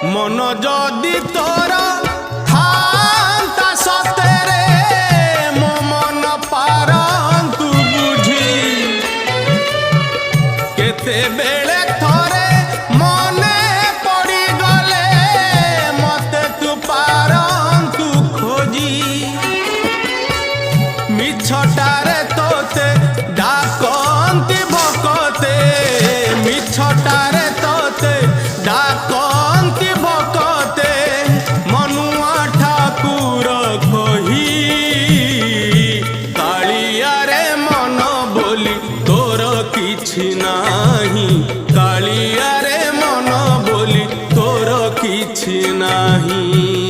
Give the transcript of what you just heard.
मन जदि तोर थांता सतेरे मो मन पारंतु बुझी केते बेले थोरे मने पड़ी गले मते तू पारंतु खोजी मिछटारे तोते डाकंती भकते मिछटारे तोते डाकंती भकते मनुआ ठाकुर कही कालिया रे मन बोली तोर किछि नाही कालिया रे मन बोली तोर किछि नाही।